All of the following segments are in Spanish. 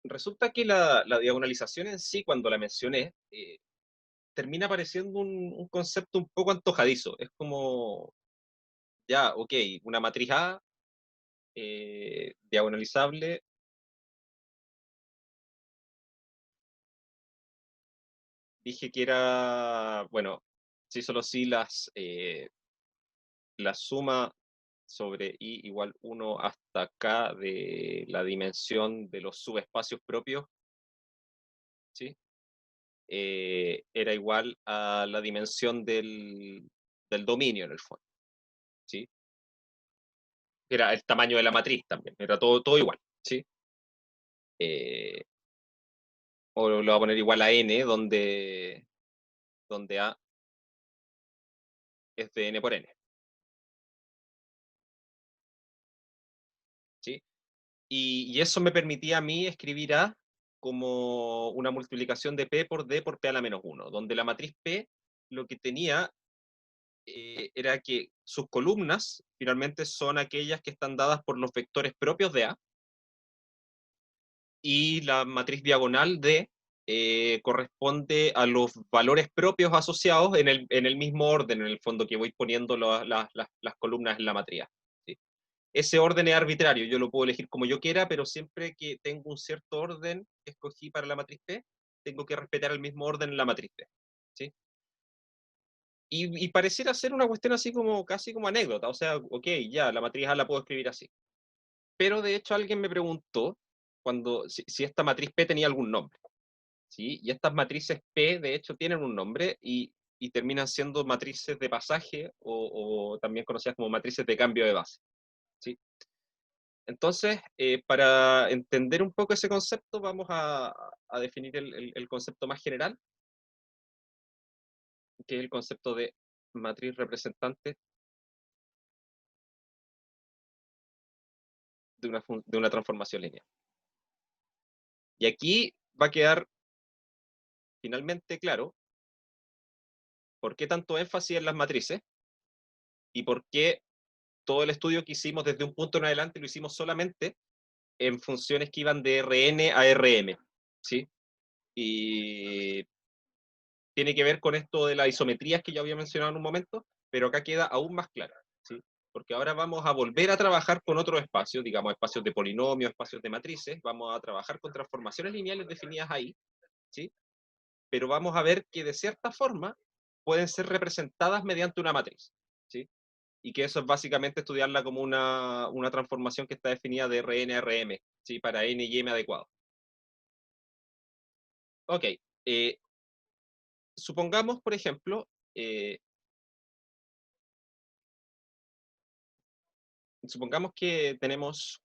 Resulta que la diagonalización en sí, cuando la mencioné, termina pareciendo un concepto un poco antojadizo. Es como, ya, ok, una matriz A diagonalizable. Dije que era, bueno, sí, solo sí la suma sobre i igual 1 hasta k de la dimensión de los subespacios propios, ¿sí? Era igual a la dimensión del dominio en el fondo, ¿sí? Era el tamaño de la matriz también, era todo igual, ¿sí? Eh, o lo voy a poner igual a n, donde a es de n por n, ¿sí? Y eso me permitía a mí escribir A como una multiplicación de P por D por P a la menos 1, donde la matriz P lo que tenía era que sus columnas finalmente son aquellas que están dadas por los vectores propios de A, y la matriz diagonal D corresponde a los valores propios asociados en el mismo orden, en el fondo, que voy poniendo las columnas en la matriz. ¿Sí? Ese orden es arbitrario, yo lo puedo elegir como yo quiera, pero siempre que tengo un cierto orden que escogí para la matriz P, tengo que respetar el mismo orden en la matriz P. ¿Sí? Y pareciera ser una cuestión así como casi como anécdota, o sea, ok, ya, la matriz A la puedo escribir así. Pero de hecho alguien me preguntó si esta matriz P tenía algún nombre. ¿Sí? Y estas matrices P, de hecho, tienen un nombre y terminan siendo matrices de pasaje o también conocidas como matrices de cambio de base. ¿Sí? Entonces, para entender un poco ese concepto, vamos a definir el concepto más general, que es el concepto de matriz representante de una transformación lineal. Y aquí va a quedar finalmente claro por qué tanto énfasis en las matrices y por qué todo el estudio que hicimos desde un punto en adelante lo hicimos solamente en funciones que iban de Rn a Rm, ¿sí? Y tiene que ver con esto de las isometrías que ya había mencionado en un momento, pero acá queda aún más claro, ¿sí? Porque ahora vamos a volver a trabajar con otros espacios, digamos espacios de polinomios, espacios de matrices, vamos a trabajar con transformaciones lineales definidas ahí, ¿sí? Pero vamos a ver que de cierta forma pueden ser representadas mediante una matriz, ¿sí? Y que eso es básicamente estudiarla como una transformación que está definida de Rn a Rm, ¿sí? Para n y m adecuados. Ok, supongamos, por ejemplo, supongamos que tenemos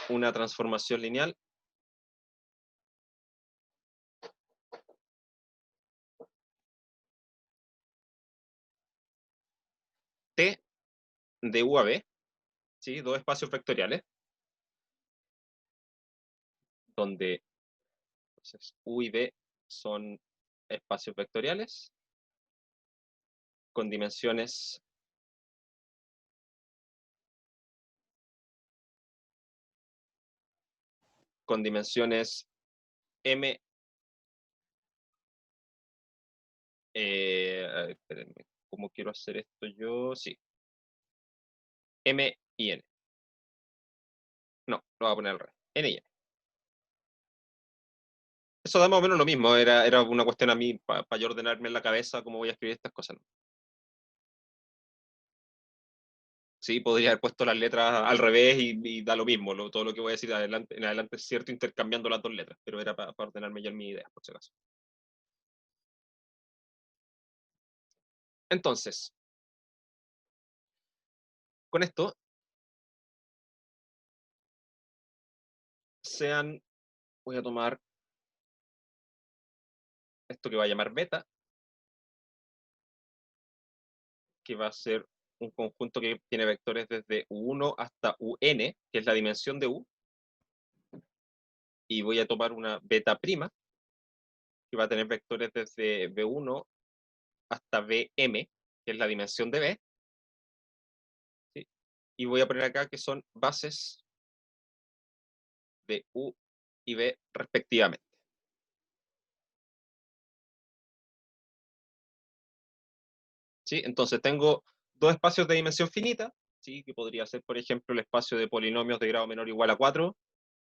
una transformación lineal T de U a B, ¿sí? Dos espacios vectoriales, donde entonces, U y B son espacios vectoriales con dimensiones M, espérenme, ¿cómo quiero hacer esto yo? Sí, M y N. No, lo voy a poner al revés. N y N. Eso da más o menos lo mismo, era una cuestión a mí para yo ordenarme en la cabeza cómo voy a escribir estas cosas. Sí, podría haber puesto las letras al revés y da lo mismo, todo lo que voy a decir en adelante es cierto intercambiando las dos letras, pero era para ordenarme yo en mi idea, por si acaso. Entonces, con esto, voy a tomar esto que va a llamar beta, que va a ser un conjunto que tiene vectores desde U1 hasta UN, que es la dimensión de U, y voy a tomar una beta prima, que va a tener vectores desde B1 hasta Bm, que es la dimensión de B, ¿sí? Y voy a poner acá que son bases de U y B respectivamente. ¿Sí? Entonces tengo dos espacios de dimensión finita, ¿sí? Que podría ser, por ejemplo, el espacio de polinomios de grado menor o igual a 4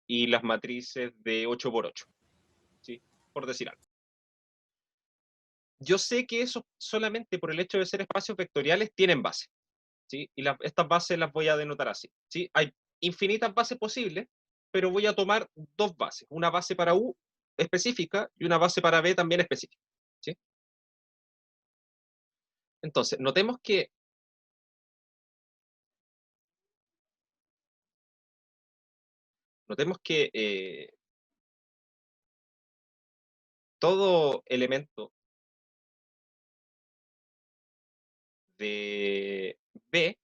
y las matrices de 8 por 8, ¿sí? Por decir algo. Yo sé que eso solamente por el hecho de ser espacios vectoriales tienen base, ¿sí? Y estas bases las voy a denotar así, ¿sí? Hay infinitas bases posibles, pero voy a tomar dos bases, una base para U específica y una base para B también específica, ¿sí? Entonces, notemos que todo elemento de B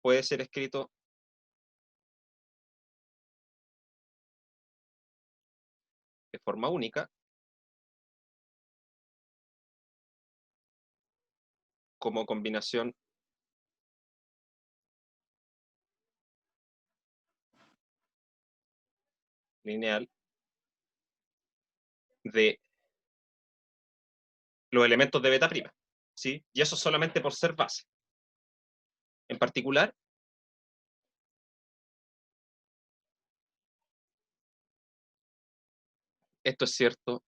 puede ser escrito de forma única como combinación lineal de los elementos de beta prima, ¿sí? Y eso solamente por ser base. En particular, esto es cierto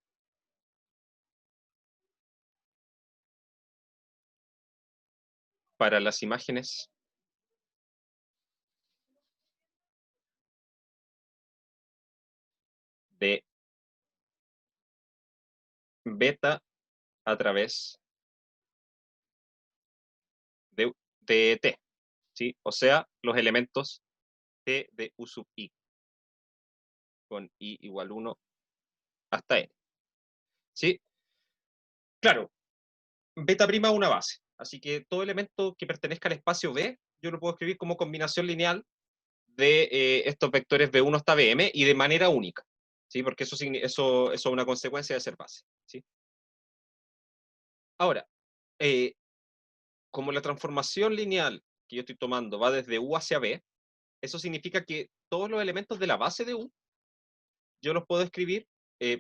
para las imágenes de beta a través de T, ¿sí? O sea, los elementos T de U sub I, con I igual 1 hasta N, ¿sí? Claro, beta prima es una base, así que todo elemento que pertenezca al espacio B, yo lo puedo escribir como combinación lineal de estos vectores B1 hasta Bm y de manera única, ¿sí? Porque eso es una consecuencia de ser base, ¿sí? Ahora, eh, como la transformación lineal que yo estoy tomando va desde U hacia B, eso significa que todos los elementos de la base de U, yo los puedo escribir,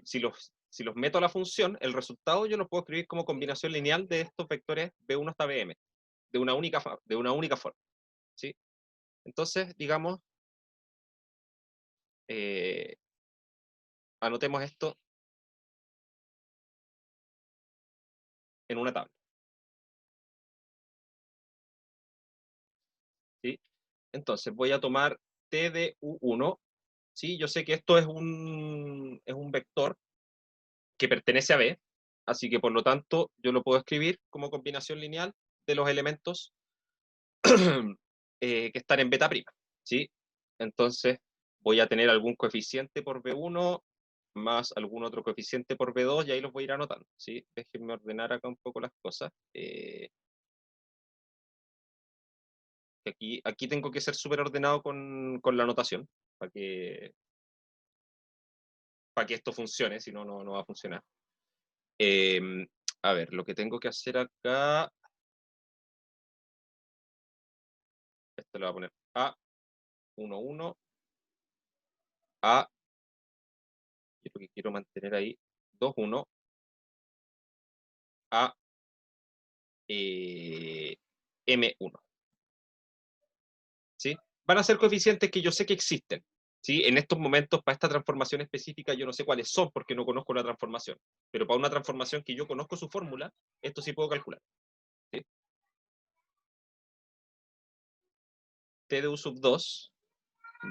si los meto a la función, el resultado yo lo puedo escribir como combinación lineal de estos vectores B1 hasta Bm, de una única forma, ¿sí? Entonces, digamos, eh, anotemos esto en una tabla, ¿sí? Entonces, voy a tomar T de U1, ¿sí? Yo sé que esto es un vector que pertenece a B, así que por lo tanto yo lo puedo escribir como combinación lineal de los elementos que están en beta prima, ¿sí? Entonces voy a tener algún coeficiente por B1 más algún otro coeficiente por B2 y ahí los voy a ir anotando, ¿sí? Déjenme ordenar acá un poco las cosas. Aquí tengo que ser súper ordenado con la anotación para que esto funcione, si no, no va a funcionar. Eh, a ver, lo que tengo que hacer acá, esto le voy a poner A11, A, yo lo que quiero mantener ahí, 21, A, M1, ¿sí? Van a ser coeficientes que yo sé que existen, ¿sí? En estos momentos, para esta transformación específica, yo no sé cuáles son porque no conozco la transformación, pero para una transformación que yo conozco su fórmula, esto sí puedo calcular, ¿sí? T de U sub 2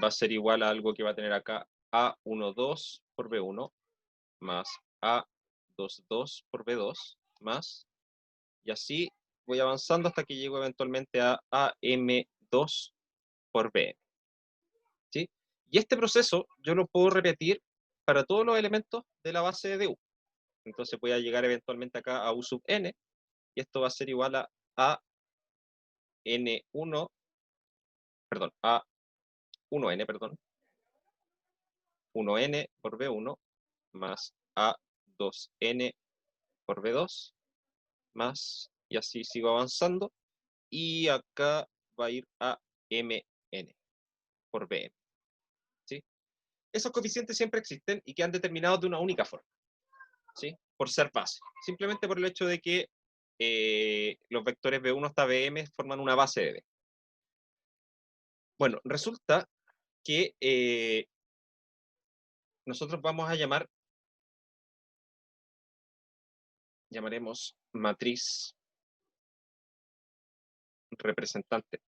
va a ser igual a algo que va a tener acá A12 por B1 más A22 por B2 más, y así voy avanzando hasta que llego eventualmente a AM2 por B, ¿sí? Y este proceso yo lo puedo repetir para todos los elementos de la base de U. Entonces voy a llegar eventualmente acá a U sub n, y esto va a ser igual a N1, perdón, a 1n, perdón, 1n por B1 más A2n por B2 más, y así sigo avanzando, y acá va a ir a Mn por Bm, esos coeficientes siempre existen y quedan determinados de una única forma, ¿sí? Por ser base. Simplemente por el hecho de que los vectores B1 hasta Bm forman una base de B. Bueno, resulta que nosotros vamos a llamaremos matriz representante.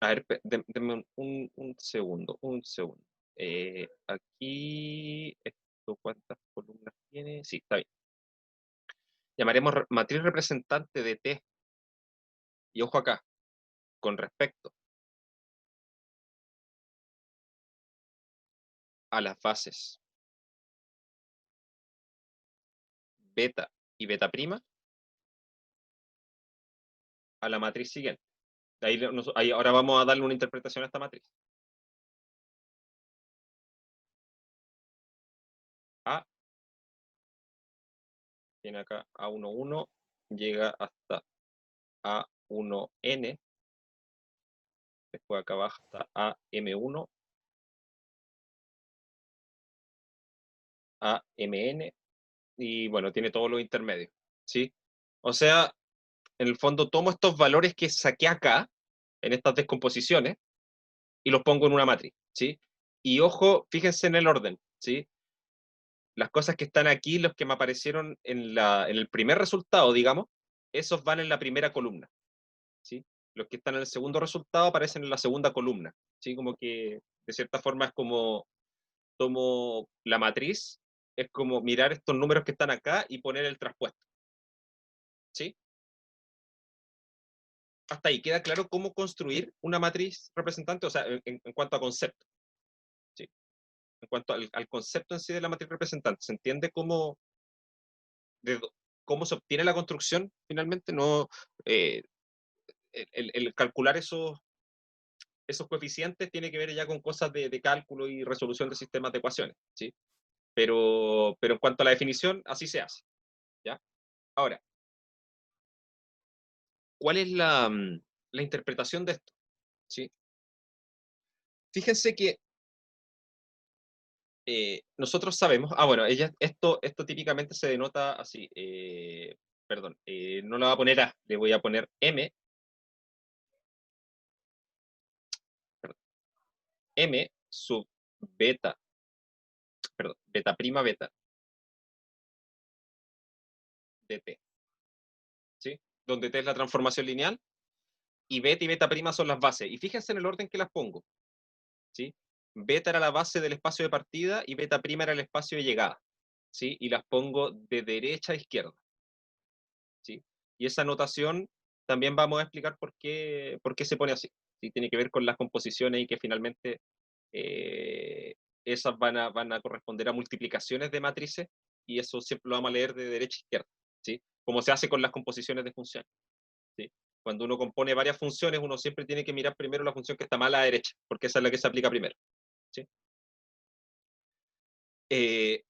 A ver, denme un segundo, un segundo. Aquí, ¿esto cuántas columnas tiene? Sí, está bien. Llamaremos matriz representante de T. Y ojo acá, con respecto a las bases beta y beta prima, a la matriz siguiente. Ahí ahora vamos a darle una interpretación a esta matriz. A tiene acá A11, llega hasta A1N, después acá baja hasta AM1, AMN, y bueno, tiene todos los intermedios, ¿sí? O sea, en el fondo tomo estos valores que saqué acá, en estas descomposiciones, y los pongo en una matriz, ¿sí? Y ojo, fíjense en el orden, ¿sí? Las cosas que están aquí, los que me aparecieron en el primer resultado, digamos, esos van en la primera columna, ¿sí? Los que están en el segundo resultado aparecen en la segunda columna, ¿sí? Como que, de cierta forma, es como tomo la matriz, es como mirar estos números que están acá y poner el traspuesto, ¿sí? Hasta ahí queda claro cómo construir una matriz representante, o sea, en cuanto a concepto, ¿sí? En cuanto al concepto en sí de la matriz representante, ¿se entiende de, cómo se obtiene la construcción finalmente? No, eh, el calcular esos coeficientes tiene que ver ya con cosas de cálculo y resolución de sistemas de ecuaciones, ¿sí? Pero en cuanto a la definición, así se hace, ¿ya? Ahora, ¿cuál es la interpretación de esto? ¿Sí? Fíjense que nosotros sabemos, bueno, esto típicamente se denota así, perdón, no la voy a poner A, le voy a poner M, perdón, M sub beta, perdón, beta prima beta de T, ¿sí? Donde T es la transformación lineal y beta y beta prima son las bases. Y fíjense en el orden que las pongo, ¿sí? Beta era la base del espacio de partida y beta prima era el espacio de llegada, ¿sí? Y las pongo de derecha a izquierda, ¿sí? Y esa notación también vamos a explicar por qué se pone así, ¿sí? Tiene que ver con las composiciones y que finalmente esas van a corresponder a multiplicaciones de matrices y eso siempre lo vamos a leer de derecha a izquierda, ¿sí? Como se hace con las composiciones de funciones, ¿sí? Cuando uno compone varias funciones, uno siempre tiene que mirar primero la función que está más a la derecha, porque esa es la que se aplica primero, ¿sí? Eh,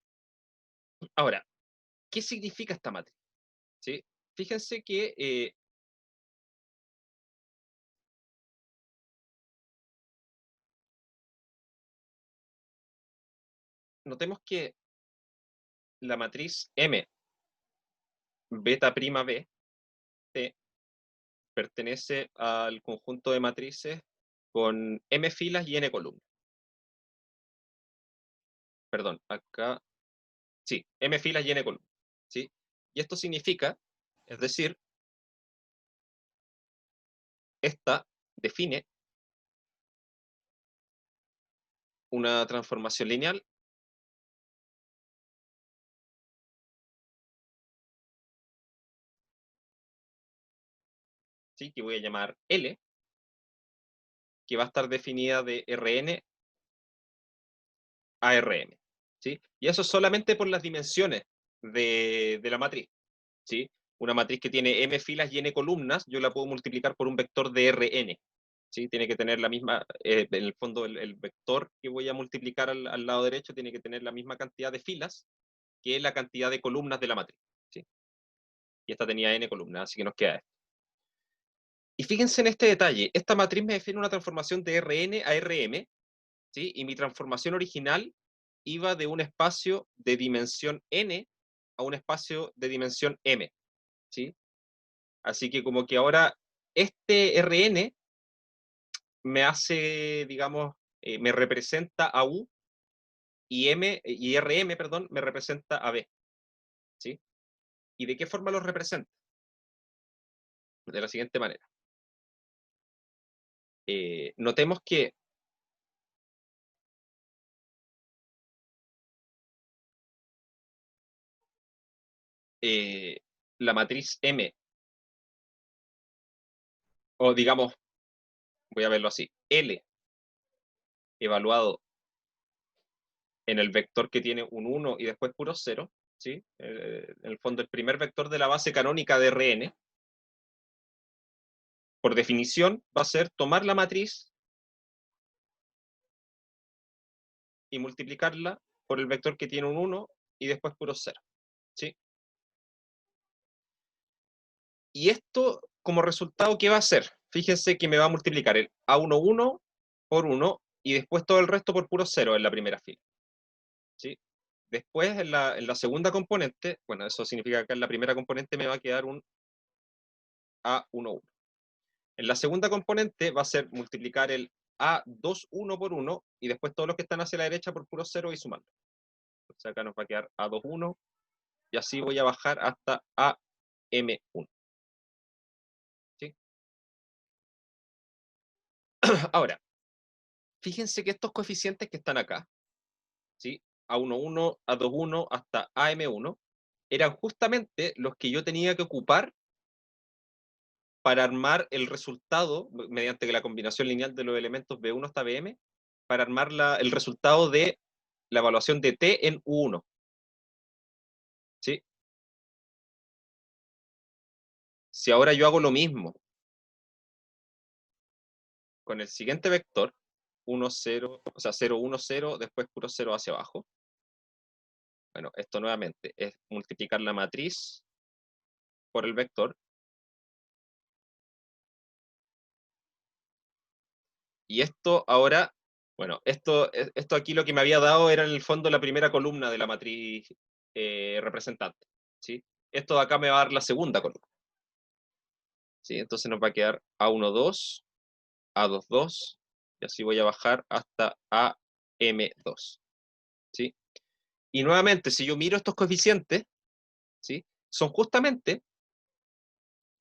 ahora, ¿qué significa esta matriz? ¿Sí? Fíjense que notemos que la matriz M beta prima B T pertenece al conjunto de matrices con M filas y N columnas. Perdón, acá, sí, M filas y N columnas, ¿sí? Y esto significa, es decir, esta define una transformación lineal ¿sí? Que voy a llamar L, que va a estar definida de Rn a Rm, ¿sí? Y eso solamente por las dimensiones de la matriz, ¿sí? Una matriz que tiene m filas y n columnas, yo la puedo multiplicar por un vector de Rn, ¿sí? Tiene que tener la misma, en el fondo el vector que voy a multiplicar al lado derecho tiene que tener la misma cantidad de filas que la cantidad de columnas de la matriz, ¿sí? Y esta tenía n columnas, así que nos queda esto. Y fíjense en este detalle, esta matriz me define una transformación de Rn a Rm, ¿sí? Y mi transformación original iba de un espacio de dimensión n a un espacio de dimensión m, ¿sí? Así que como que ahora este Rn me hace, digamos, me representa a U y Rm, perdón, me representa a B, ¿sí? ¿Y de qué forma los representa? De la siguiente manera. Notemos que la matriz M, o digamos, voy a verlo así, L evaluado en el vector que tiene un 1 y después puro 0, ¿sí? En el fondo, el primer vector de la base canónica de Rn, por definición, va a ser tomar la matriz y multiplicarla por el vector que tiene un 1 y después puro 0, ¿sí? Y esto, como resultado, ¿qué va a hacer? Fíjense que me va a multiplicar el A11 por 1 y después todo el resto por puro 0 en la primera fila, ¿sí? Después, en la segunda componente, bueno, eso significa que en la primera componente me va a quedar un A11. En la segunda componente va a ser multiplicar el A21 por 1 y después todos los que están hacia la derecha por puro 0 y sumarlo. Entonces acá nos va a quedar A21 y así voy a bajar hasta AM1. ¿Sí? Ahora, fíjense que estos coeficientes que están acá, ¿sí? A11, A21 hasta AM1, eran justamente los que yo tenía que ocupar para armar el resultado, mediante la combinación lineal de los elementos B1 hasta Bm, para armar el resultado de la evaluación de T en U1. ¿Sí? Si ahora yo hago lo mismo con el siguiente vector, 1, 0, o sea, 0, 1, 0, después puro 0 hacia abajo. Bueno, esto nuevamente es multiplicar la matriz por el vector. Y esto ahora, bueno, esto aquí lo que me había dado era en el fondo la primera columna de la matriz representante, ¿sí? Esto de acá me va a dar la segunda columna, ¿sí? Entonces nos va a quedar A12, A22, y así voy a bajar hasta AM2, ¿sí? Y nuevamente, si yo miro estos coeficientes, ¿sí? Son justamente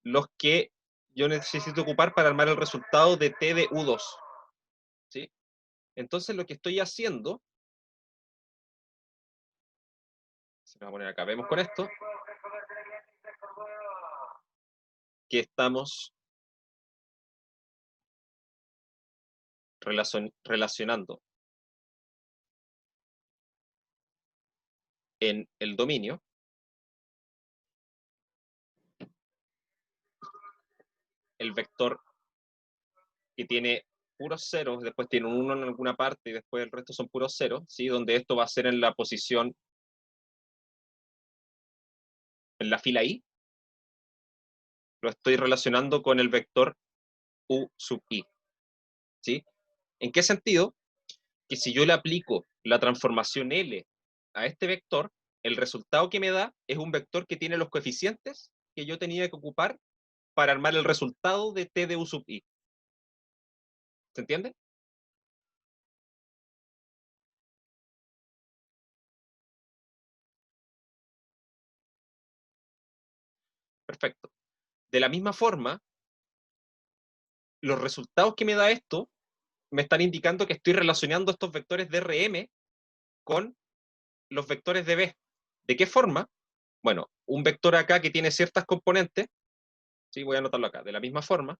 los que yo necesito ocupar para armar el resultado de T de U2, ¿sí? Entonces lo que estoy haciendo, se me va a poner acá, vemos con esto, que estamos relacionando en el dominio el vector que tiene puros ceros, después tiene un 1 en alguna parte y después el resto son puros ceros, ¿sí? Donde esto va a ser en la posición, en la fila I, lo estoy relacionando con el vector U sub I, ¿sí? ¿En qué sentido? Que si yo le aplico la transformación L a este vector, el resultado que me da es un vector que tiene los coeficientes que yo tenía que ocupar para armar el resultado de T de U sub I. ¿Se entiende? Perfecto. De la misma forma, los resultados que me da esto me están indicando que estoy relacionando estos vectores de Rm con los vectores de B. ¿De qué forma? Bueno, un vector acá que tiene ciertas componentes, ¿sí? Voy a anotarlo acá, de la misma forma,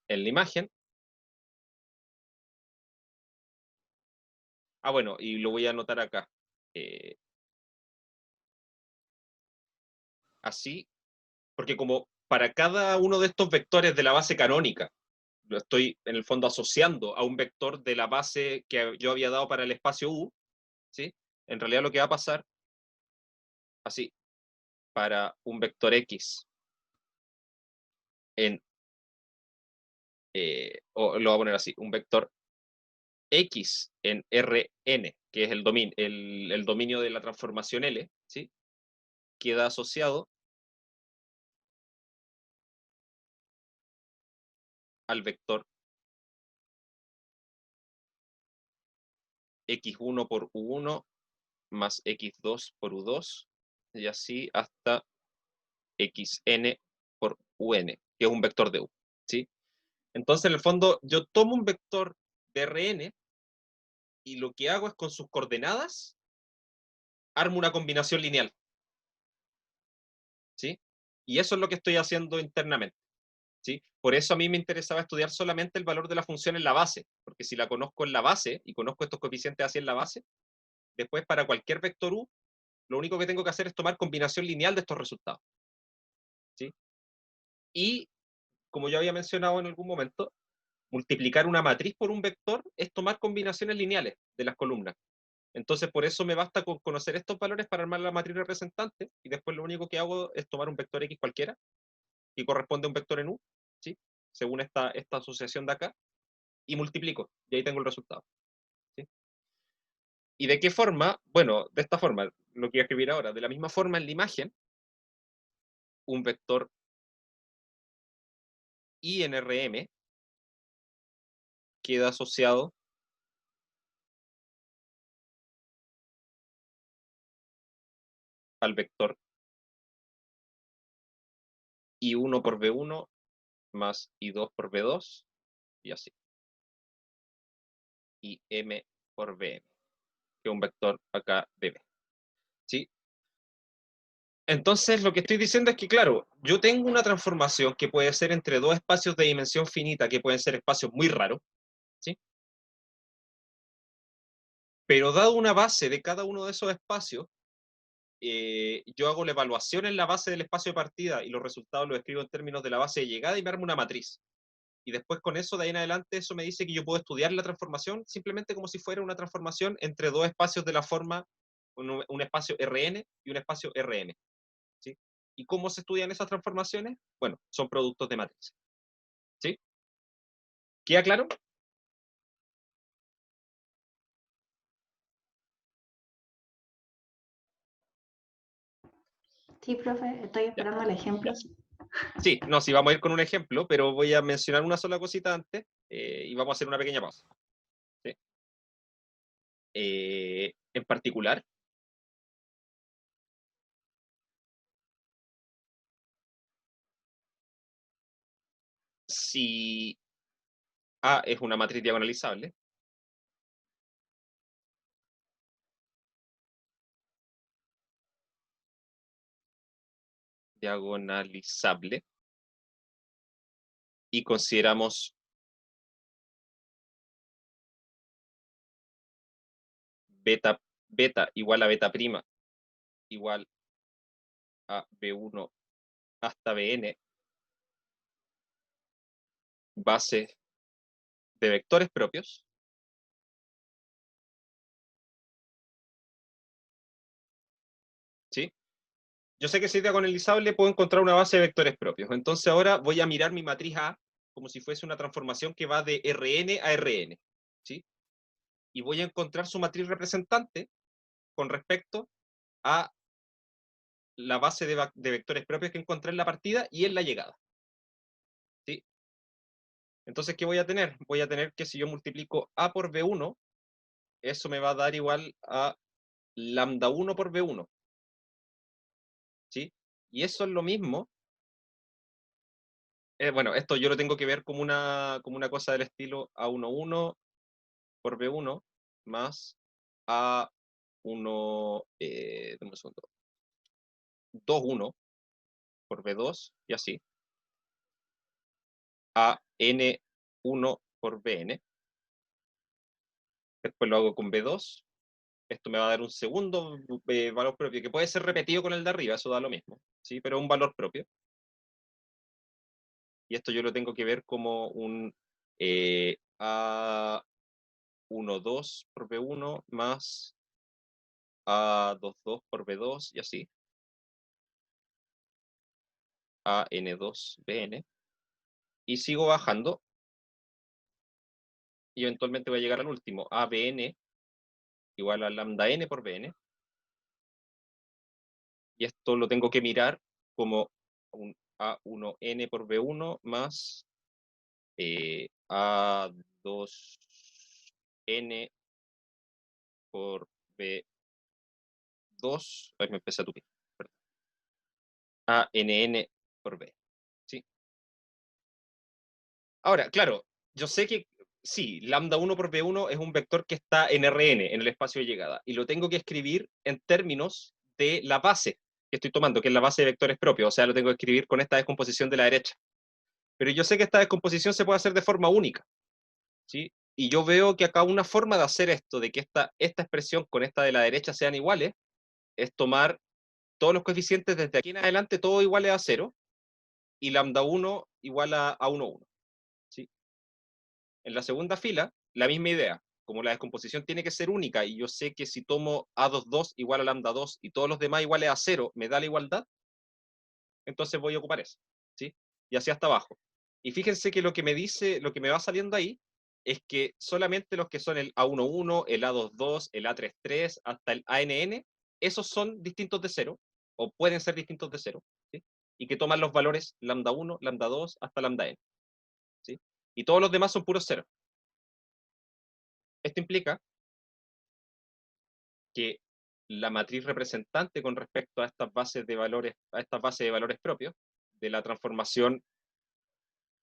en la imagen, bueno, y lo voy a anotar acá, eh, así, porque como para cada uno de estos vectores de la base canónica, lo estoy en el fondo asociando a un vector de la base que yo había dado para el espacio U, ¿sí? En realidad lo que va a pasar así, para un vector X en, o lo voy a poner así, un vector X en Rn, que es el dominio de la transformación L, ¿sí? Queda asociado al vector x1 por u1 más x2 por u2, y así hasta xn por un, que es un vector de u, ¿sí? Entonces, en el fondo, yo tomo un vector de Rn y lo que hago es con sus coordenadas armo una combinación lineal, ¿sí? Y eso es lo que estoy haciendo internamente, ¿sí? Por eso a mí me interesaba estudiar solamente el valor de la función en la base, porque si la conozco en la base y conozco estos coeficientes así en la base, después para cualquier vector u, lo único que tengo que hacer es tomar combinación lineal de estos resultados, ¿sí? Y, como ya había mencionado en algún momento, multiplicar una matriz por un vector es tomar combinaciones lineales de las columnas. Entonces, por eso me basta con conocer estos valores para armar la matriz representante, y después lo único que hago es tomar un vector X cualquiera, que corresponde a un vector en U, ¿sí? Según esta asociación de acá, y multiplico, y ahí tengo el resultado, ¿sí? ¿Y de qué forma? Bueno, de esta forma, lo que voy a escribir ahora. De la misma forma, en la imagen, un vector INRM queda asociado al vector I1 por B1 más I2 por B2, y así. Y M por Bm, que es un vector acá de B, ¿sí? Entonces, lo que estoy diciendo es que, claro, yo tengo una transformación que puede ser entre dos espacios de dimensión finita, que pueden ser espacios muy raros, ¿sí? Pero dado una base de cada uno de esos espacios, yo hago la evaluación en la base del espacio de partida y los resultados los escribo en términos de la base de llegada y me armo una matriz. Y después con eso, de ahí en adelante, eso me dice que yo puedo estudiar la transformación simplemente como si fuera una transformación entre dos espacios de la forma, un espacio Rn y un espacio Rm, ¿sí? ¿Y cómo se estudian esas transformaciones? Bueno, son productos de matriz, ¿sí? ¿Queda claro? Sí, profe, estoy Ya, esperando el ejemplo. ya. Sí, no, sí, vamos a ir con un ejemplo, pero voy a mencionar una sola cosita antes, y vamos a hacer una pequeña pausa, ¿sí? En particular, si A es una matriz diagonalizable, diagonalizable, y consideramos beta igual a beta prima igual a B1 hasta Bn, bases de vectores propios, ¿sí? Yo sé que si es diagonalizable puedo encontrar una base de vectores propios. Entonces ahora voy a mirar mi matriz A como si fuese una transformación que va de Rn a Rn, ¿sí? Y voy a encontrar su matriz representante con respecto a la base de vectores propios que encontré en la partida y en la llegada, ¿sí? Entonces, ¿qué voy a tener? Voy a tener que si yo multiplico A por B1, eso me va a dar igual a lambda 1 por B1, ¿sí? Y eso es lo mismo. Bueno, esto yo lo tengo que ver como una cosa del estilo A11 por B1 más A1, dame un segundo, 21 por B2 y así, a N1 por Bn. Después lo hago con B2. Esto me va a dar un segundo valor propio, que puede ser repetido con el de arriba, eso da lo mismo, ¿sí? Pero un valor propio. Y esto yo lo tengo que ver como un A12 por B1 más A22 por B2 y así. a n2bn, y sigo bajando, y eventualmente voy a llegar al último, abn igual a lambda n por bn, y esto lo tengo que mirar como un A1n por B1 más A2n por B2, ahí me empecé a tupir, perdón. ANN por B, ¿sí? Ahora, claro, yo sé que sí, lambda 1 por B1 es un vector que está en Rn, en el espacio de llegada, y lo tengo que escribir en términos de la base que estoy tomando, que es la base de vectores propios, o sea, lo tengo que escribir con esta descomposición de la derecha. Pero yo sé que esta descomposición se puede hacer de forma única, ¿sí? Y yo veo que acá una forma de hacer esto, de que esta expresión con esta de la derecha sean iguales, es tomar todos los coeficientes desde aquí en adelante, todo iguales a 0, y lambda 1 igual a 1, 1. ¿Sí? En la segunda fila, la misma idea. Como la descomposición tiene que ser única, y yo sé que si tomo A22 igual a lambda 2 y todos los demás iguales a 0, me da la igualdad, entonces voy a ocupar eso. ¿Sí? Y así hasta abajo. Y fíjense que lo que me dice, lo que me va saliendo ahí, es que solamente los que son el A11, el A22, el A33, hasta el ANN, esos son distintos de 0, o pueden ser distintos de 0, ¿sí? Y que toman los valores lambda 1, lambda 2, hasta lambda n. ¿Sí? Y todos los demás son puros 0. Esto implica que la matriz representante con respecto a estas bases de valores, a estas bases de valores propios, de la transformación,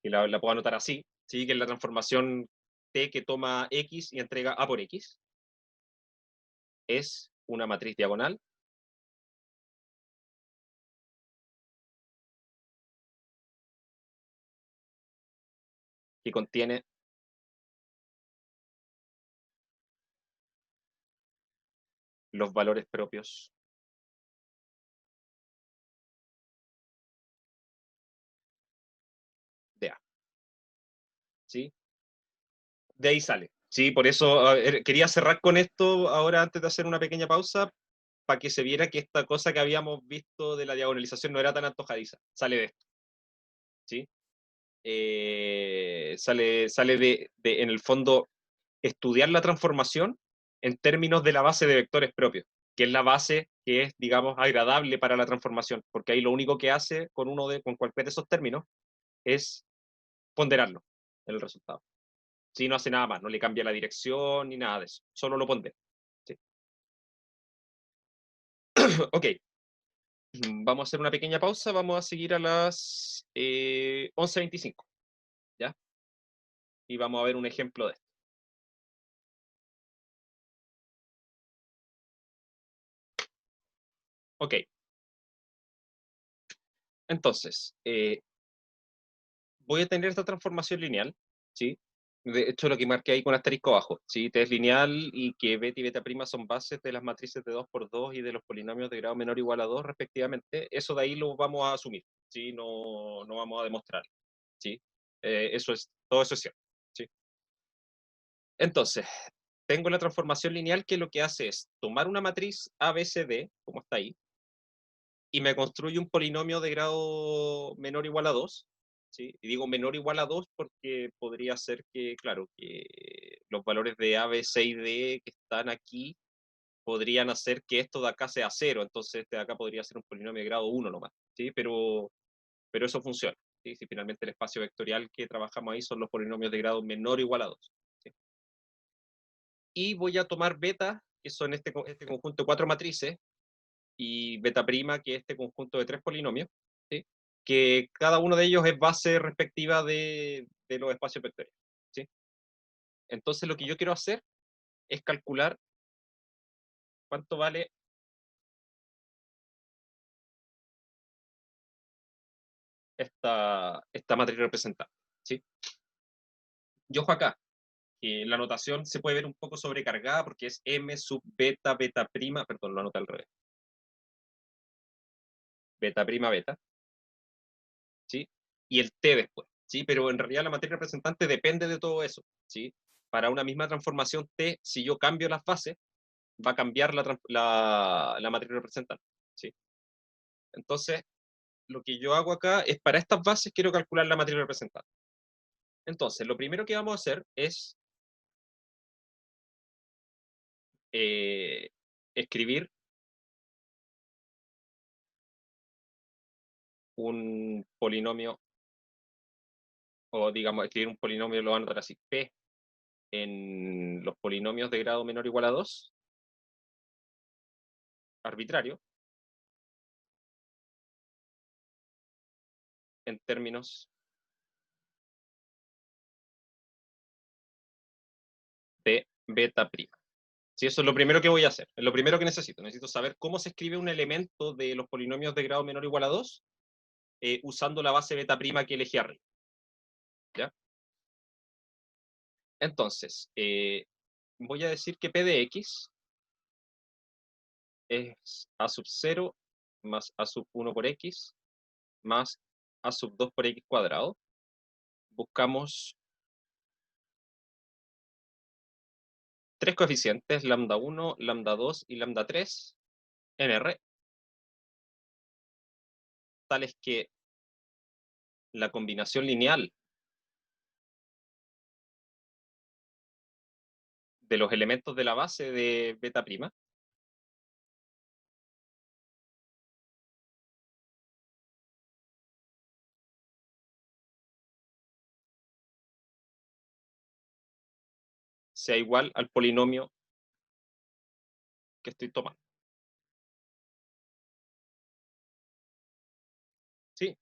que la puedo anotar así, ¿sí? Que es la transformación T que toma X y entrega A por X, es una matriz diagonal que contiene los valores propios de A. ¿Sí? De ahí sale. Sí, por eso quería cerrar con esto ahora antes de hacer una pequeña pausa, para que se viera que esta cosa que habíamos visto de la diagonalización no era tan antojadiza. Sale de esto. ¿Sí? Sale en el fondo, estudiar la transformación en términos de la base de vectores propios, que es la base que es, digamos, agradable para la transformación, porque ahí lo único que hace con cualquiera de esos términos es ponderarlo en el resultado. Sí, no hace nada más, no le cambia la dirección ni nada de eso, solo lo pondera. ¿Sí? Ok, vamos a hacer una pequeña pausa, vamos a seguir a las 11:25, ¿ya? Y vamos a ver un ejemplo de esto. Ok, entonces, voy a tener esta transformación lineal, ¿sí? De hecho, lo que marqué ahí con asterisco abajo, ¿sí? T es lineal y que beta y beta prima son bases de las matrices de 2 por 2 y de los polinomios de grado menor o igual a 2, respectivamente. Eso de ahí lo vamos a asumir, ¿sí? No vamos a demostrar, ¿sí? Todo eso es cierto, ¿sí? Entonces, tengo la transformación lineal que lo que hace es tomar una matriz ABCD, como está ahí, y me construye un polinomio de grado menor o igual a 2, ¿sí? Y digo menor o igual a 2 porque podría ser que, claro, que los valores de A, B, C y D que están aquí podrían hacer que esto de acá sea 0, entonces este de acá podría ser un polinomio de grado 1 nomás, ¿sí? Pero eso funciona, ¿sí? Si finalmente el espacio vectorial que trabajamos ahí son los polinomios de grado menor o igual a 2, ¿sí? Y voy a tomar beta, que son este conjunto de 4 matrices, y beta prima, que es este conjunto de 3 polinomios, ¿sí? Que cada uno de ellos es base respectiva de los espacios vectoriales, ¿sí? Entonces lo que yo quiero hacer es calcular cuánto vale esta matriz representante, ¿sí? Y ojo acá, que la notación se puede ver un poco sobrecargada porque es m sub beta, beta prima, perdón, lo anoté al revés, beta prima, beta, ¿sí? Y el t después, ¿sí? Pero en realidad la matriz representante depende de todo eso, ¿sí? Para una misma transformación t, si yo cambio las bases, va a cambiar la matriz representante, ¿sí? Entonces, lo que yo hago acá es, para estas bases quiero calcular la matriz representante. Entonces, lo primero que vamos a hacer es escribir un polinomio, o digamos, escribir un polinomio, lo van a anotar así, P en los polinomios de grado menor o igual a 2, arbitrario, en términos de beta prima. Sí, eso es lo primero que voy a hacer, es lo primero que necesito. Necesito saber cómo se escribe un elemento de los polinomios de grado menor o igual a 2 usando la base beta prima que elegí arriba. ¿Ya? Entonces, voy a decir que P de X es A sub 0 más A sub 1 por X más A sub 2 por X cuadrado. Buscamos tres coeficientes, lambda 1, lambda 2 y lambda 3 en R, tales que la combinación lineal de los elementos de la base de beta prima sea igual al polinomio que estoy tomando. ¿Sí?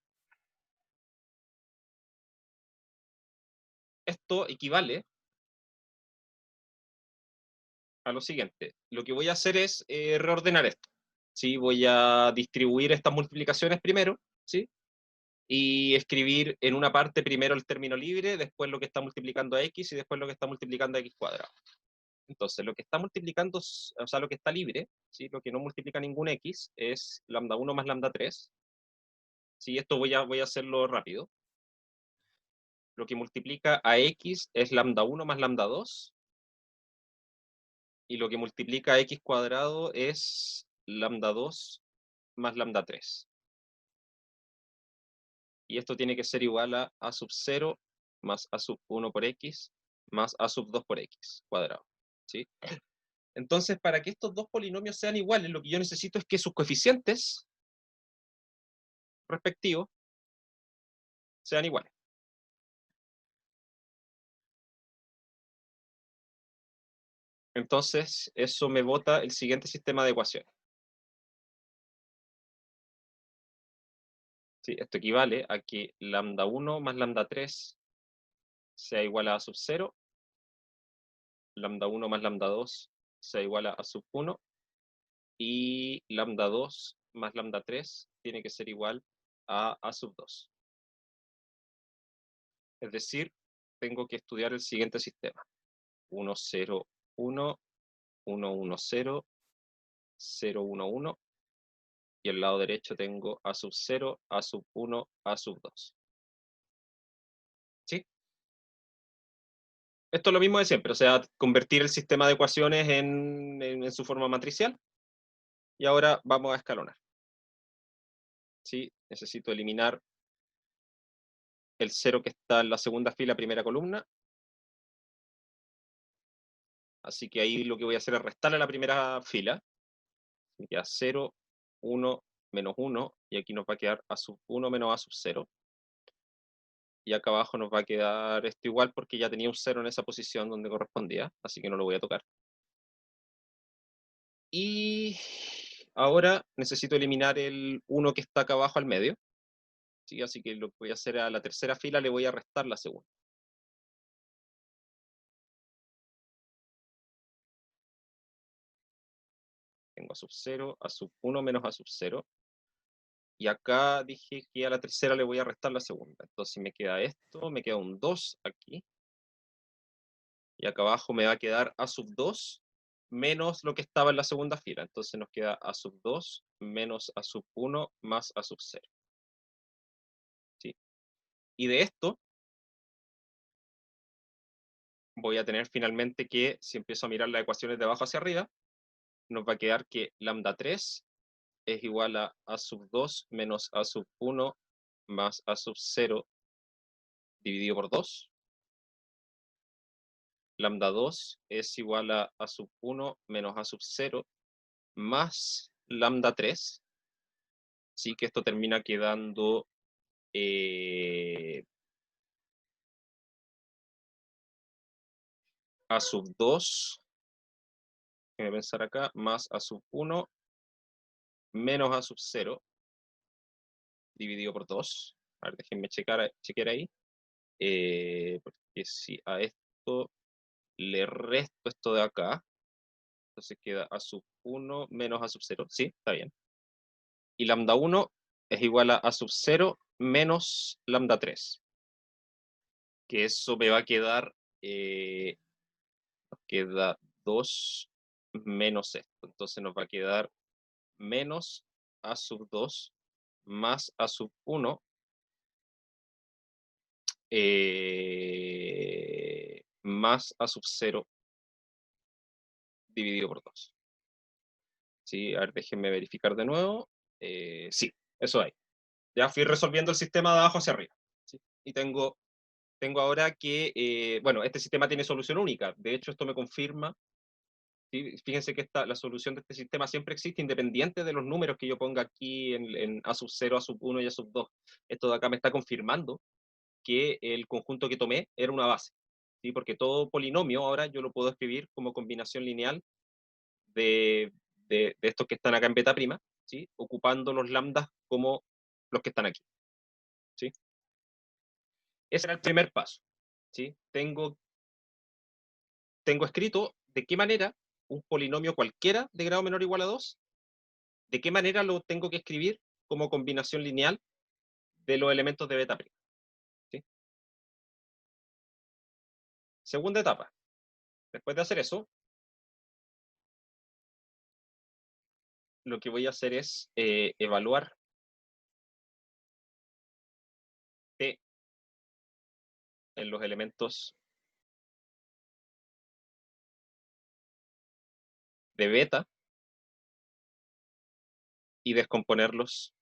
Esto equivale a lo siguiente. Lo que voy a hacer es reordenar esto. ¿Sí? Voy a distribuir estas multiplicaciones primero, ¿sí? Y escribir en una parte primero el término libre, después lo que está multiplicando a x y después lo que está multiplicando a x cuadrado. Entonces, lo que está multiplicando, o sea, lo que está libre, ¿sí? Lo que no multiplica ningún x, es lambda 1 más lambda 3. ¿Sí? Esto voy a hacerlo rápido. Lo que multiplica a x es lambda 1 más lambda 2. Y lo que multiplica a x cuadrado es lambda 2 más lambda 3. Y esto tiene que ser igual a a sub 0 más a sub 1 por x más a sub 2 por x cuadrado. ¿Sí? Entonces, para que estos dos polinomios sean iguales, lo que yo necesito es que sus coeficientes respectivos sean iguales. Entonces, eso me bota el siguiente sistema de ecuaciones. ¿Sí? Esto equivale a que lambda 1 más lambda 3 sea igual a sub 0, lambda 1 más lambda 2 sea igual a sub 1, y lambda 2 más lambda 3 tiene que ser igual a sub 2. Es decir, tengo que estudiar el siguiente sistema. 1, 0, 1, 1, 1, 0, 0, 1, 1, y el lado derecho tengo a sub 0, a sub 1, a sub 2. ¿Sí? Esto es lo mismo de siempre, o sea, convertir el sistema de ecuaciones en su forma matricial. Y ahora vamos a escalonar. ¿Sí? Necesito eliminar el 0 que está en la segunda fila, primera columna. Así que ahí lo que voy a hacer es restarle a la primera fila. Me queda 0, 1, menos 1, y aquí nos va a quedar a sub 1 menos a sub 0. Y acá abajo nos va a quedar esto igual porque ya tenía un 0 en esa posición donde correspondía, así que no lo voy a tocar. Y ahora necesito eliminar el 1 que está acá abajo al medio. ¿Sí? Así que lo que voy a hacer a la tercera fila le voy a restar la segunda. Tengo a sub 0, a sub 1 menos a sub 0. Y acá dije que a la tercera le voy a restar la segunda. Entonces me queda esto, me queda un 2 aquí. Y acá abajo me va a quedar a sub 2 menos lo que estaba en la segunda fila. Entonces nos queda a sub 2 menos a sub 1 más a sub 0. ¿Sí? Y de esto voy a tener finalmente que, si empiezo a mirar las ecuaciones de abajo hacia arriba, nos va a quedar que lambda 3 es igual a A sub 2 menos A sub 1 más A sub 0 dividido por 2. Lambda 2 es igual a A sub 1 menos A sub 0 más lambda 3. Sí que esto termina quedando A sub 2, voy a pensar acá, más A sub 1 menos A sub 0 dividido por 2. A ver, déjenme chequear ahí. Porque si a esto le resto esto de acá, entonces queda A sub 1 menos A sub 0. Sí, está bien. Y lambda 1 es igual a sub 0 menos lambda 3. Que eso me va a quedar, queda 2 menos esto. Entonces nos va a quedar menos A sub 2 más A sub 1 más A sub 0 dividido por 2. ¿Sí? A ver, déjenme verificar de nuevo. Sí, eso hay. Ya fui resolviendo el sistema de abajo hacia arriba. ¿Sí? Y tengo ahora que, bueno, este sistema tiene solución única. De hecho, esto me confirma. ¿Sí? Fíjense que la solución de este sistema siempre existe independiente de los números que yo ponga aquí en A sub 0, A sub 1 y A sub 2. Esto de acá me está confirmando que el conjunto que tomé era una base. ¿Sí? Porque todo polinomio ahora yo lo puedo escribir como combinación lineal de, de estos que están acá en beta prima, ¿sí? Ocupando los lambdas como los que están aquí. ¿Sí? Ese era el primer paso. ¿Sí? Tengo escrito de qué manera un polinomio cualquiera de grado menor o igual a 2, de qué manera lo tengo que escribir como combinación lineal de los elementos de beta prima. ¿Sí? Segunda etapa. Después de hacer eso, lo que voy a hacer es evaluar T en los elementos de beta y descomponerlos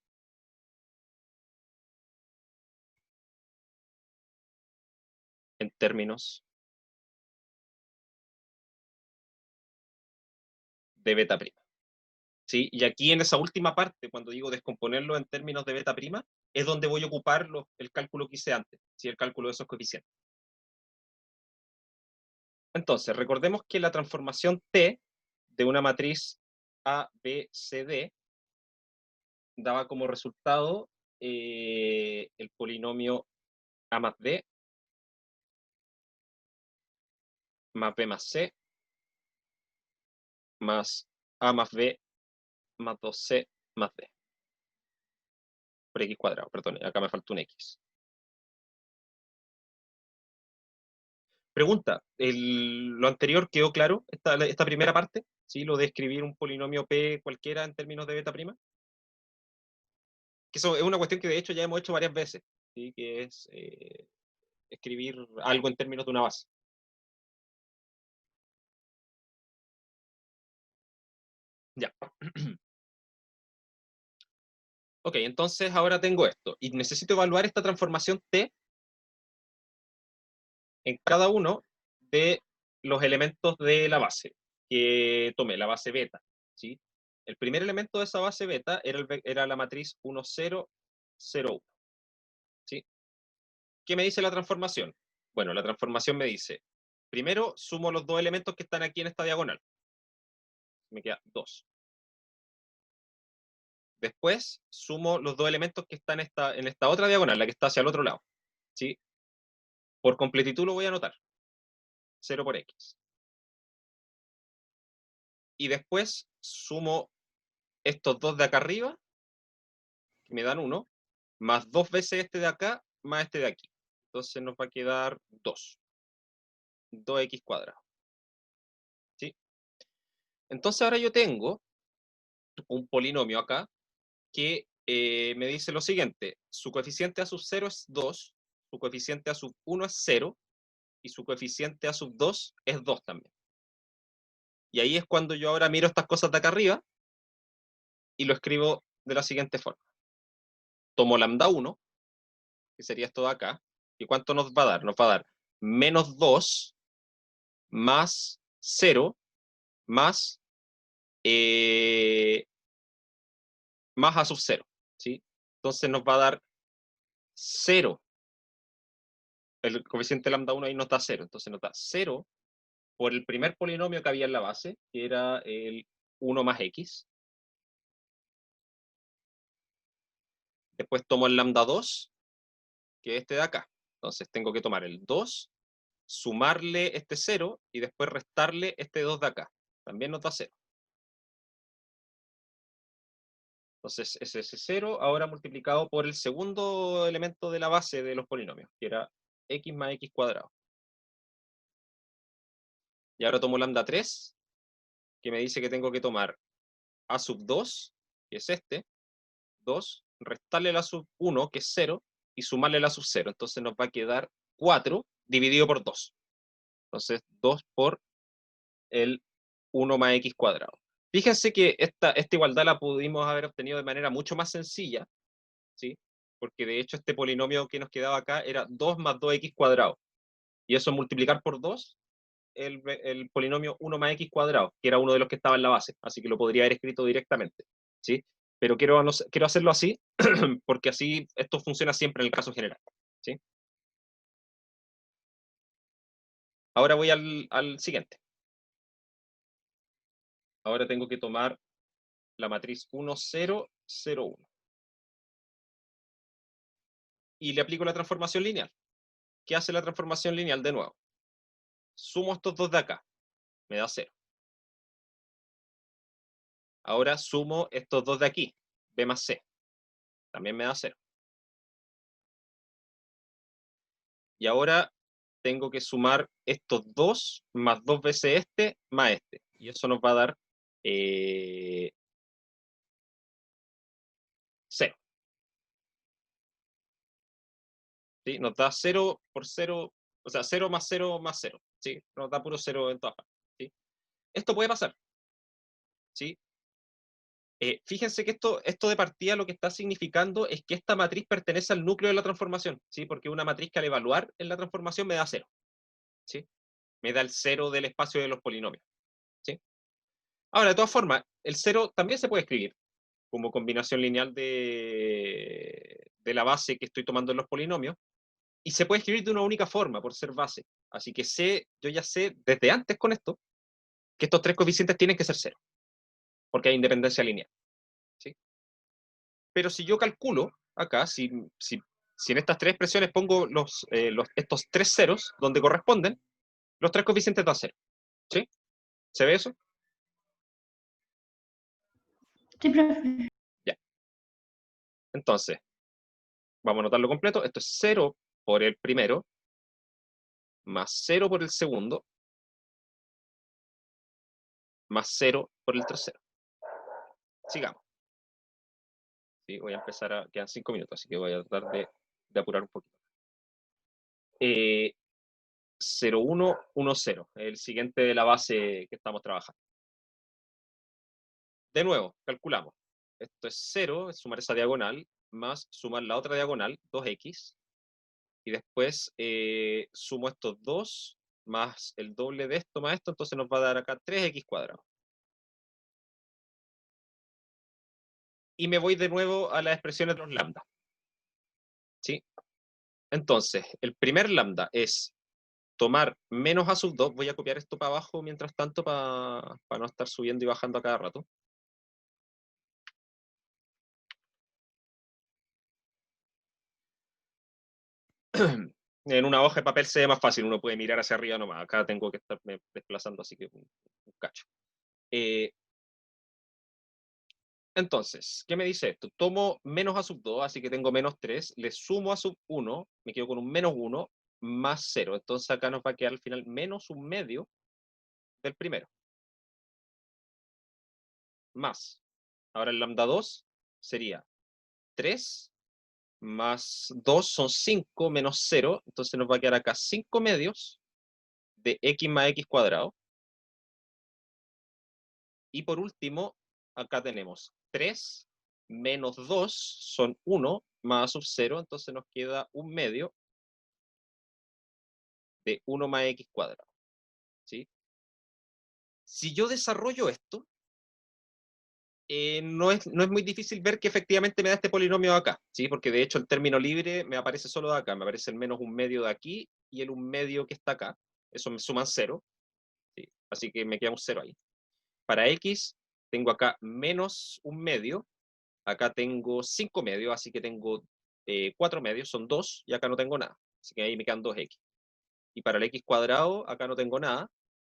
en términos de beta prima. ¿Sí? Y aquí en esa última parte, cuando digo descomponerlo en términos de beta prima, es donde voy a ocupar el cálculo que hice antes, ¿sí? El cálculo de esos coeficientes. Entonces, recordemos que la transformación T de una matriz A, B, C, D daba como resultado el polinomio A más D más B más C más A más B más 2C más D. Por X cuadrado, perdón, acá me falta un X. Pregunta, ¿lo anterior quedó claro? Esta primera parte, ¿sí? Lo de escribir un polinomio P cualquiera en términos de beta prima. Que eso es una cuestión que de hecho ya hemos hecho varias veces, ¿sí? Que es escribir algo en términos de una base. Ya. Ok, entonces ahora tengo esto. Y necesito evaluar esta transformación T en cada uno de los elementos de la base que tomé, la base beta. ¿Sí? El primer elemento de esa base beta era la matriz 1, 0, 0, 1. ¿Sí? ¿Qué me dice la transformación? Bueno, la transformación me dice, primero sumo los dos elementos que están aquí en esta diagonal. Me queda 2. Después sumo los dos elementos que están en esta otra diagonal, la que está hacia el otro lado. ¿Sí? Por completitud lo voy a anotar. 0 por X. Y después sumo estos dos de acá arriba, que me dan 1, más 2 veces este de acá, más este de aquí. Entonces nos va a quedar 2. 2x cuadrado. ¿Sí? Entonces ahora yo tengo un polinomio acá que me dice lo siguiente: su coeficiente a sub 0 es 2, su coeficiente a sub 1 es 0, y su coeficiente a sub 2 es 2 también. Y ahí es cuando yo ahora miro estas cosas de acá arriba y lo escribo de la siguiente forma. Tomo lambda 1, que sería esto de acá, ¿y cuánto nos va a dar? Nos va a dar menos 2 más 0 más, más a sub 0, ¿sí? Entonces nos va a dar 0. El coeficiente lambda 1 ahí nos da 0, entonces nos da 0 por el primer polinomio que había en la base, que era el 1 más x. Después tomo el lambda 2, que es este de acá. Entonces tengo que tomar el 2, sumarle este 0 y después restarle este 2 de acá. También nos da 0. Entonces ese 0 ahora multiplicado por el segundo elemento de la base de los polinomios, que era x más x cuadrado. Y ahora tomo lambda 3, que me dice que tengo que tomar a sub 2, que es este, 2, restarle la sub 1, que es 0, y sumarle la sub 0. Entonces nos va a quedar 4 dividido por 2. Entonces 2 por el 1 más x cuadrado. Fíjense que esta igualdad la pudimos haber obtenido de manera mucho más sencilla, ¿sí? Porque de hecho este polinomio que nos quedaba acá era 2 más 2x cuadrado. Y eso multiplicar por 2 el polinomio 1 más x cuadrado, que era uno de los que estaba en la base, así que lo podría haber escrito directamente, ¿sí? Pero quiero hacerlo así, porque así esto funciona siempre en el caso general, ¿sí? Ahora voy al siguiente. Ahora tengo que tomar la matriz 1, 0, 0, 1. Y le aplico la transformación lineal. ¿Qué hace la transformación lineal de nuevo? Sumo estos dos de acá, me da 0. Ahora sumo estos dos de aquí, b más c, también me da 0. Y ahora tengo que sumar estos dos más 2 veces este más este. Y eso nos va a dar 0. ¿Sí? Nos da 0 por 0, o sea, 0 más 0 más 0. ¿Sí? Nos da puro 0 en todas partes. ¿Sí? Esto puede pasar. ¿Sí? Fíjense que esto de partida lo que está significando es que esta matriz pertenece al núcleo de la transformación, ¿sí? Porque una matriz que al evaluar en la transformación me da 0, ¿sí? Me da el 0 del espacio de los polinomios, ¿sí? Ahora, de todas formas, el 0 también se puede escribir como combinación lineal de la base que estoy tomando en los polinomios, y se puede escribir de una única forma, por ser base. Así que yo ya sé desde antes con esto, que estos tres coeficientes tienen que ser 0, porque hay independencia lineal, ¿sí? Pero si yo calculo acá, si en estas tres expresiones pongo estos tres ceros donde corresponden, los tres coeficientes dan 0, ¿sí? ¿Se ve eso? Sí, profe. Ya. Entonces, vamos a anotarlo completo. Esto es 0 por el primero, más 0 por el segundo, más 0 por el tercero. Sigamos. ¿Sí? Voy a empezar quedan 5 minutos, así que voy a tratar de apurar un poquito. 0, 1, 1, 0. El siguiente de la base que estamos trabajando. De nuevo, calculamos. Esto es 0, es sumar esa diagonal, más sumar la otra diagonal, 2x. Y después sumo estos dos, más el doble de esto, más esto, entonces nos va a dar acá 3x cuadrado. Y me voy de nuevo a las expresiones de los lambda. ¿Sí? Entonces, el primer lambda es tomar menos a sub 2. Voy a copiar esto para abajo mientras tanto para no estar subiendo y bajando a cada rato. En una hoja de papel se ve más fácil, uno puede mirar hacia arriba nomás. Acá tengo que estarme desplazando, así que un cacho. Entonces, ¿qué me dice esto? Tomo menos a sub 2, así que tengo menos 3, le sumo a sub 1, me quedo con un menos 1, más 0. Entonces acá nos va a quedar al final menos un medio del primero. Más. Ahora el lambda 2 sería 3 más 2 son 5 menos 0, entonces nos va a quedar acá 5 medios de x más x cuadrado. Y por último, acá tenemos 3 menos 2 son 1 más a sub 0, entonces nos queda un medio de 1 más x cuadrado. ¿Sí? Si yo desarrollo esto, no es muy difícil ver que efectivamente me da este polinomio de acá, ¿sí? Porque de hecho el término libre me aparece solo de acá, me aparece el menos un medio de aquí y el un medio que está acá. Eso me suman 0, ¿sí? Así que me queda un 0 ahí. Para x tengo acá menos un medio, acá tengo 5 medios, así que tengo 4 medios, son 2, y acá no tengo nada. Así que ahí me quedan 2x. Y para el x cuadrado, acá no tengo nada,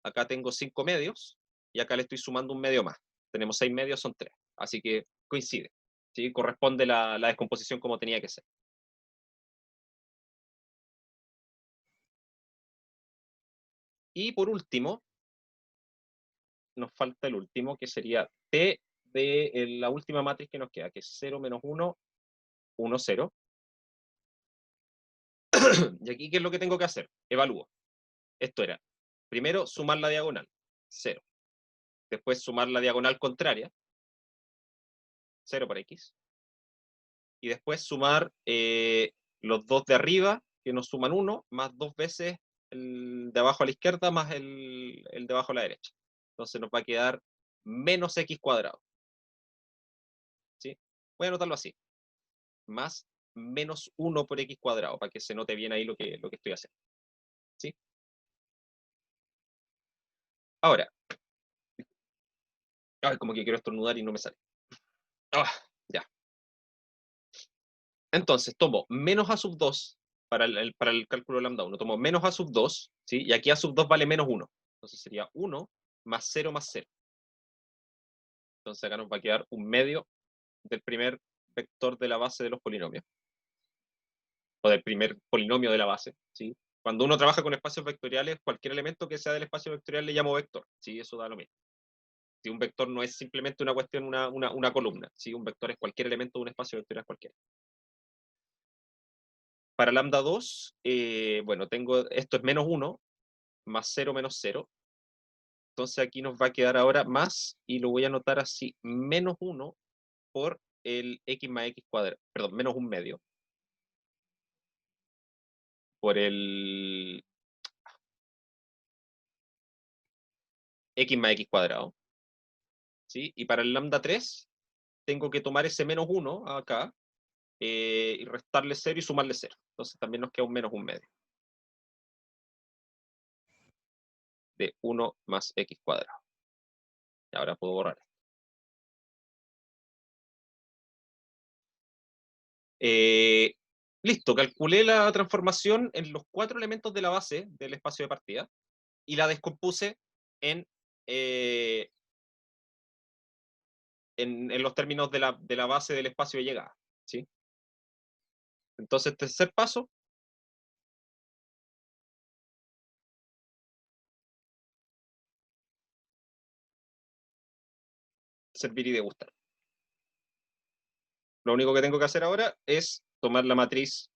acá tengo 5 medios, y acá le estoy sumando un medio más. Tenemos 6 medios, son 3. Así que coincide, ¿sí? Corresponde la descomposición como tenía que ser. Y por último, nos falta el último, que sería t de la última matriz que nos queda, que es 0 menos 1, 1, 0. Y aquí, ¿qué es lo que tengo que hacer? Evalúo. Esto era, primero, sumar la diagonal, 0. Después, sumar la diagonal contraria, 0 para x. Y después, sumar los dos de arriba, que nos suman 1, más 2 veces el de abajo a la izquierda, más el de abajo a la derecha. Entonces nos va a quedar menos x cuadrado. ¿Sí? Voy a anotarlo así. Más menos 1 por x cuadrado, para que se note bien ahí lo que estoy haciendo. ¿Sí? Ahora, ay, como que quiero estornudar y no me sale. Ya. Entonces, tomo menos a sub 2 para el cálculo de lambda 1. Tomo menos a sub 2, ¿sí? Y aquí a sub 2 vale menos 1. Entonces sería 1 más 0 más 0. Entonces acá nos va a quedar un medio del primer vector de la base de los polinomios. O del primer polinomio de la base, ¿sí? Cuando uno trabaja con espacios vectoriales, cualquier elemento que sea del espacio vectorial le llamo vector, ¿sí? Eso da lo mismo. Si un vector no es simplemente una cuestión, una columna, ¿sí? Un vector es cualquier elemento de un espacio vectorial cualquiera. Para lambda 2, bueno, tengo, esto es menos 1, más 0 menos 0. Entonces aquí nos va a quedar ahora más, y lo voy a anotar así, menos 1 por el x más x cuadrado, perdón, menos un medio, por el x más x cuadrado. ¿Sí? Y para el lambda 3, tengo que tomar ese menos 1 acá, y restarle 0 y sumarle 0. Entonces también nos queda un menos un medio. De 1 más x cuadrado. Y ahora puedo borrar esto. Listo, calculé la transformación en los 4 elementos de la base del espacio de partida y la descompuse en, en los términos de la base del espacio de llegada. ¿Sí? Entonces, tercer paso, servir y degustar. Lo único que tengo que hacer ahora es tomar la matriz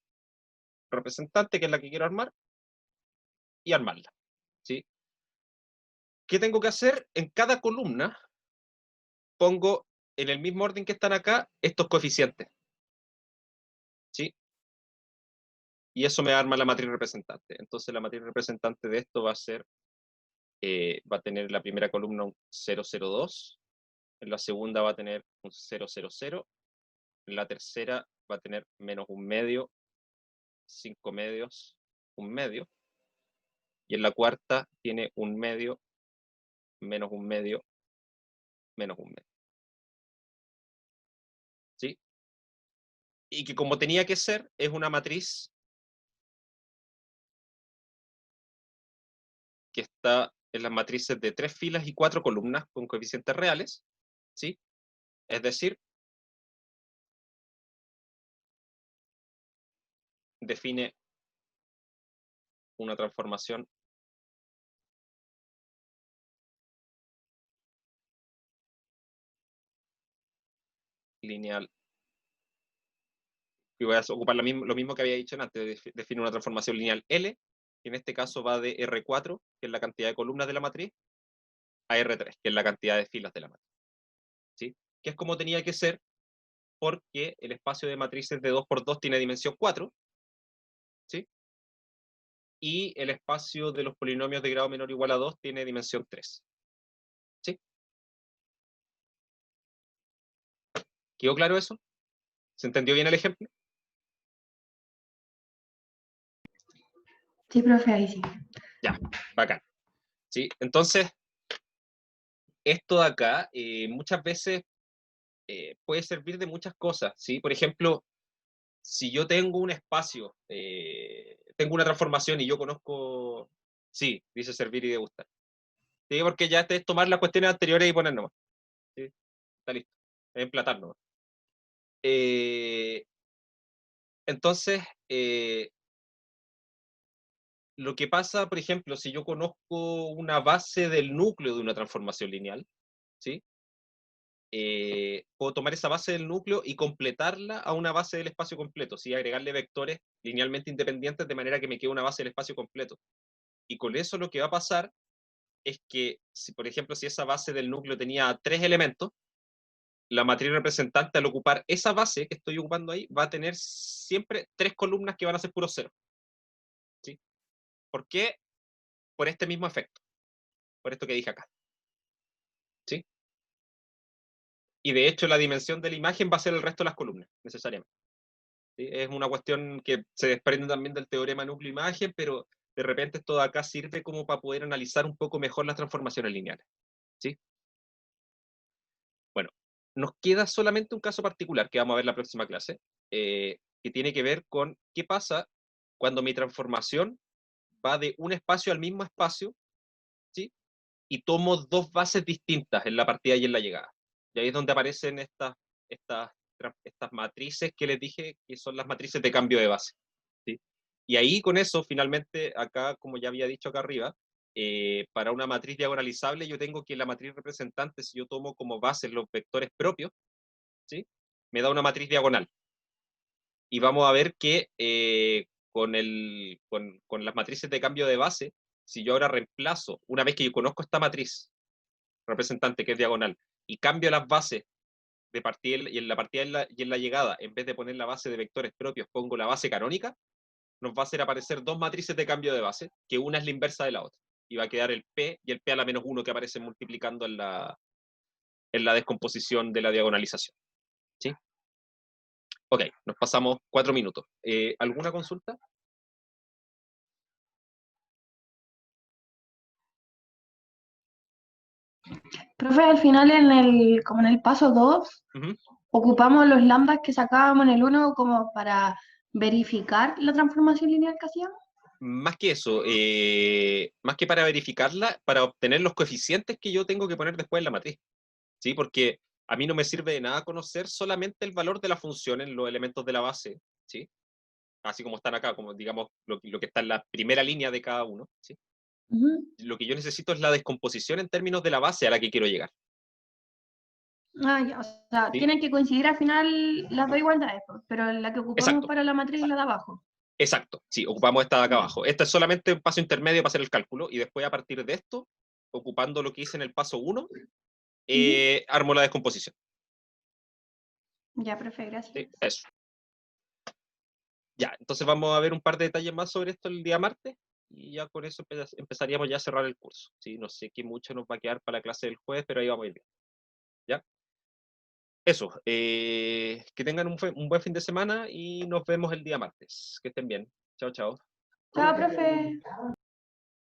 representante, que es la que quiero armar, y armarla. ¿Sí? ¿Qué tengo que hacer? En cada columna pongo en el mismo orden que están acá estos coeficientes. ¿Sí? Y eso me arma la matriz representante. Entonces la matriz representante de esto va a ser, va a tener en la primera columna un 0, 0, 2, en la segunda va a tener un 0, 0, 0, en la tercera va a tener menos un medio, 5 medios, un medio, y en la cuarta tiene un medio, menos un medio, menos un medio. ¿Sí? Y que como tenía que ser, es una matriz que está en las matrices de 3 filas y 4 columnas con coeficientes reales, ¿sí? Es decir, define una transformación lineal. Y voy a ocupar lo mismo que había dicho antes, define una transformación lineal L, que en este caso va de R4, que es la cantidad de columnas de la matriz, a R3, que es la cantidad de filas de la matriz. ¿Sí? que es como tenía que ser, porque el espacio de matrices de 2 por 2 tiene dimensión 4, ¿sí? Y el espacio de los polinomios de grado menor o igual a 2 tiene dimensión 3. ¿Sí? ¿Quedó claro eso? ¿Se entendió bien el ejemplo? Sí, profe, ahí sí. Ya, bacán. ¿Sí? Entonces, esto de acá muchas veces puede servir de muchas cosas, ¿sí? Por ejemplo, si yo tengo un espacio, tengo una transformación y yo conozco, sí, dice servir y degustar. Sí, porque ya es tomar las cuestiones anteriores y poner nomás. ¿Sí? Está listo. Emplatar nomás. Entonces, lo que pasa, por ejemplo, si yo conozco una base del núcleo de una transformación lineal, ¿sí? Puedo tomar esa base del núcleo y completarla a una base del espacio completo, ¿sí? Agregarle vectores linealmente independientes de manera que me quede una base del espacio completo. Y con eso lo que va a pasar es que, si, por ejemplo, si esa base del núcleo tenía 3 elementos, la matriz representante al ocupar esa base que estoy ocupando ahí va a tener siempre 3 columnas que van a ser puros ceros. ¿Sí? ¿Por qué? Por este mismo efecto, por esto que dije acá. ¿Sí? Y de hecho la dimensión de la imagen va a ser el resto de las columnas, necesariamente. ¿Sí? Es una cuestión que se desprende también del teorema núcleo-imagen, pero de repente esto de acá sirve como para poder analizar un poco mejor las transformaciones lineales. ¿Sí? Bueno, nos queda solamente un caso particular que vamos a ver en la próxima clase, que tiene que ver con qué pasa cuando mi transformación va de un espacio al mismo espacio, ¿sí? Y tomo dos bases distintas en la partida y en la llegada. Y ahí es donde aparecen estas matrices que les dije que son las matrices de cambio de base. ¿Sí? Y ahí con eso, finalmente, acá, como ya había dicho acá arriba, para una matriz diagonalizable yo tengo que la matriz representante, si yo tomo como base los vectores propios, ¿sí? Me da una matriz diagonal. Y vamos a ver que con las matrices de cambio de base, si yo ahora reemplazo, una vez que yo conozco esta matriz representante que es diagonal, y cambio las bases de partida y en la partida y en la llegada, en vez de poner la base de vectores propios, pongo la base canónica, nos va a hacer aparecer dos matrices de cambio de base, que una es la inversa de la otra. Y va a quedar el P y el P a la menos 1 que aparecen multiplicando en la descomposición de la diagonalización. ¿Sí? Ok, nos pasamos 4 minutos. ¿Alguna consulta? Profe, al final como en el paso 2 Ujú. ocupamos los lambdas que sacábamos en el uno como para verificar la transformación lineal que hacíamos. Más que eso, más que para verificarla, para obtener los coeficientes que yo tengo que poner después en la matriz. ¿Sí? Porque a mí no me sirve de nada conocer solamente el valor de la función en los elementos de la base, ¿sí? Así como están acá, como digamos lo que está en la primera línea de cada uno, ¿sí? Ujú. Lo que yo necesito es la descomposición en términos de la base a la que quiero llegar, Ah, ya, o sea, ¿sí? tienen que coincidir al final las dos igualdades, pues, pero la que ocupamos Exacto, para la matriz es la de abajo. exacto, sí, ocupamos esta de acá Ya. abajo. Esta es solamente un paso intermedio para hacer el cálculo, y después a partir de esto, ocupando lo que hice en el paso 1, Ujú. armo la descomposición, Ya, profe, gracias. ¿sí? Eso. Ya, entonces vamos a ver un par de detalles más sobre esto el día martes, y ya con eso empezaríamos ya a cerrar el curso. ¿Sí? No sé qué mucho nos va a quedar para la clase del jueves, pero ahí vamos a ir bien. ¿Ya? Eso, que tengan un buen fin de semana y nos vemos el día martes. Que estén bien. Chao, chao. Chao, profe.